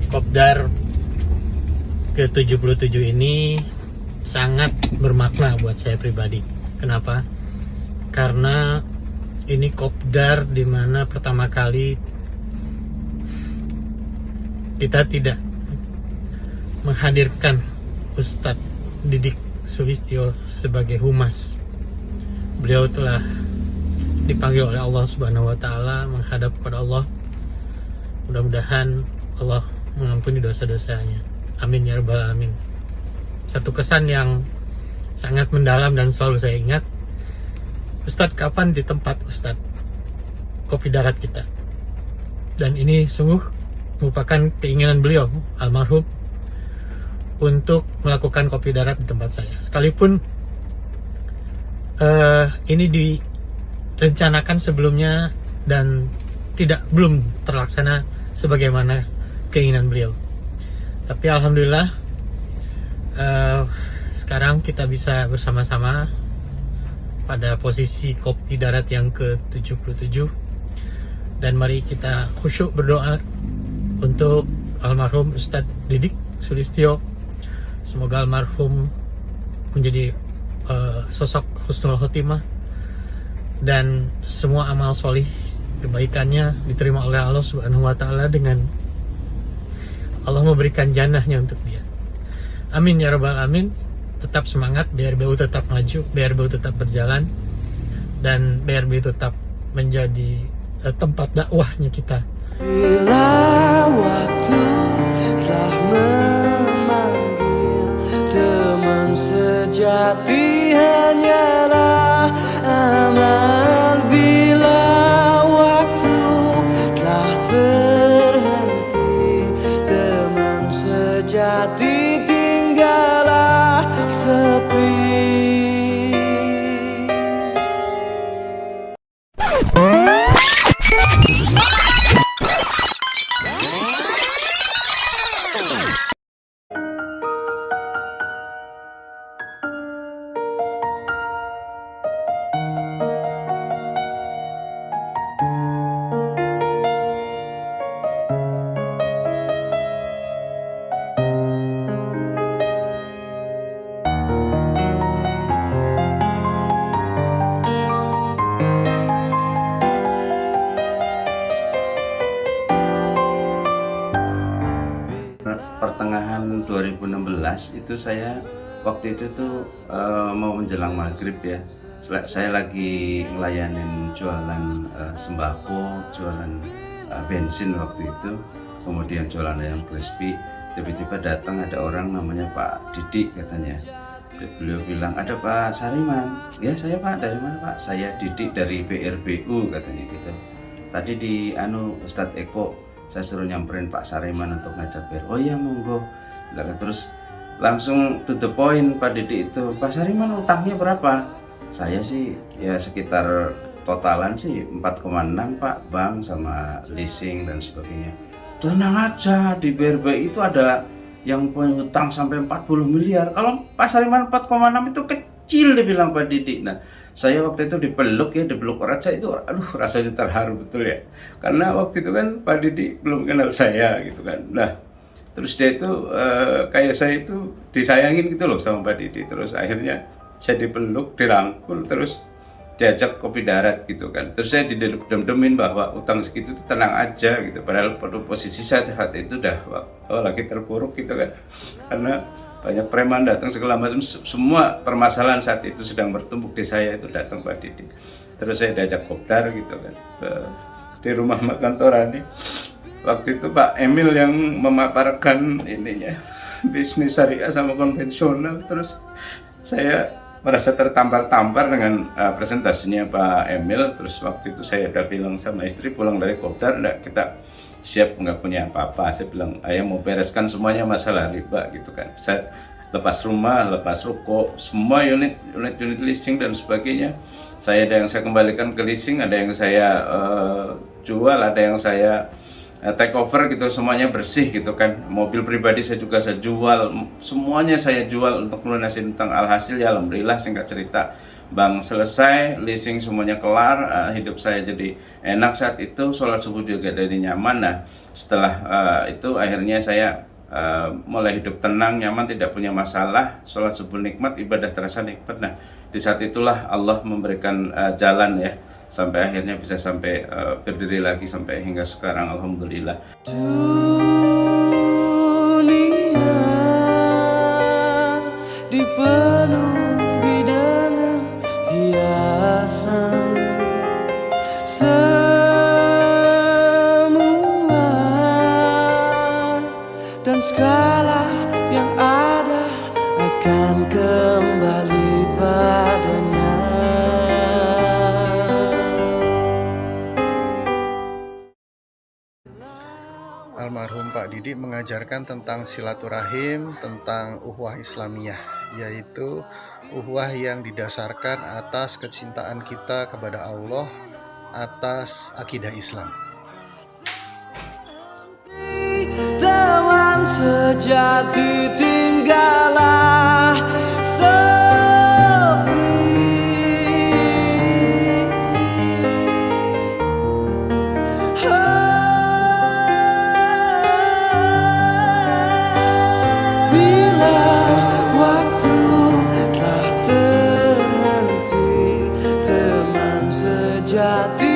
Kopdar ke-77 ini sangat bermakna buat saya pribadi. Kenapa? Karena ini kopdar dimana pertama kali kita tidak menghadirkan Ustadz Didik Sulistyo sebagai humas. Beliau telah dipanggil oleh Allah Subhanahu wa Ta'ala menghadap kepada Allah. Mudah-mudahan Allah mengampuni dosa-dosanya. Amin ya rabbal alamin. Satu kesan yang sangat mendalam dan selalu saya ingat, Ustadz kapan di tempat Ustadz kopi darat kita. Dan ini sungguh merupakan keinginan beliau almarhum untuk melakukan kopi darat di tempat saya. Sekalipun ini direncanakan sebelumnya dan belum terlaksana sebagaimana keinginan beliau. Tapi alhamdulillah sekarang kita bisa bersama-sama pada posisi kopi darat yang ke-77, dan mari kita khusyuk berdoa untuk almarhum Ustadz Didik Sulistyo. Semoga almarhum menjadi sosok husnul khotimah dan semua amal solih kebaikannya diterima oleh Allah Subhanahu wa Ta'ala dengan Allah memberikan jannahnya untuk dia. Amin ya rabbal alamin. Tetap semangat, BRBU tetap maju, BRBU tetap berjalan, dan BRBU tetap menjadi tempat dakwahnya kita. Bila waktu telah memanggil, teman sejati hanyalah amal. Bila waktu telah terhenti, teman sejati tinggallah sepi. Pertengahan 2016 itu saya waktu itu tuh mau menjelang maghrib ya, saya lagi ngelayanin jualan sembako, jualan bensin waktu itu, kemudian jualan ayam crispy. Tiba-tiba datang ada orang namanya Pak Didik katanya. Beliau bilang, ada Pak Sariman. Ya saya Pak, dari mana Pak? Saya Didik dari BRBU katanya gitu. Tadi di Ustadz Eko, saya suruh nyamperin Pak Sariman untuk ngajak BR. Oh iya monggo. Terus langsung to the point Pak Didik itu, Pak Sariman utangnya berapa? Saya sih ya sekitar totalan sih 4,6 Pak, bank sama leasing dan sebagainya. Tenang aja, di BRB itu ada yang punya utang sampai 40 miliar. Kalau Pak Sariman 4,6 itu kecil, dia bilang Pak Didik. Nah, saya waktu itu dipeluk erat saya itu, aduh rasanya terharu betul ya. Karena waktu itu kan Pak Didik belum kenal saya gitu kan. Nah, terus dia itu kayak saya itu disayangin gitu loh sama Pak Didik. Terus akhirnya saya dipeluk, dirangkul, terus diajak kopi darat gitu kan. Terus saya didem-demin bahwa utang segitu itu tenang aja gitu. Padahal pada posisi saya saat itu udah lagi terpuruk gitu kan. Karena banyak preman datang segala macam, semua permasalahan saat itu sedang bertumpuk di saya, itu datang Pak Didik. Terus saya diajak kopdar gitu kan di rumah makan Torani. Waktu itu Pak Emil yang memaparkan ininya bisnis syariah sama konvensional. Terus saya merasa tertampar-tampar dengan presentasinya Pak Emil. Terus waktu itu saya udah bilang sama istri pulang dari kopdar, enggak, kita siap nggak punya apa-apa. Saya bilang, ayah mau bereskan semuanya masalah riba gitu kan. Saya lepas rumah, lepas ruko, semua unit leasing dan sebagainya. Ada yang saya kembalikan ke leasing, ada yang saya jual, ada yang saya take over gitu, semuanya bersih gitu kan. Mobil pribadi saya juga saya jual, semuanya saya jual untuk melunasi tentang. Alhasil ya alhamdulillah, singkat cerita, bank selesai, leasing semuanya kelar, hidup saya jadi enak saat itu, sholat subuh juga jadi nyaman. Nah setelah itu akhirnya saya mulai hidup tenang, nyaman, tidak punya masalah, sholat subuh nikmat, ibadah terasa nikmat. Nah di saat itulah Allah memberikan jalan ya, sampai akhirnya bisa sampai berdiri lagi sampai hingga sekarang, alhamdulillah. Dunia dipenuhi dengan hiasan, semua dan segala yang ada akan kembali padanya. Almarhum Pak Didi mengajarkan tentang silaturahim, tentang ukhuwah Islamiyah, yaitu ukhuwah yang didasarkan atas kecintaan kita kepada Allah, atas akidah Islam. Teman sejati tinggallah sepi, bila waktu telah terhenti, teman sejati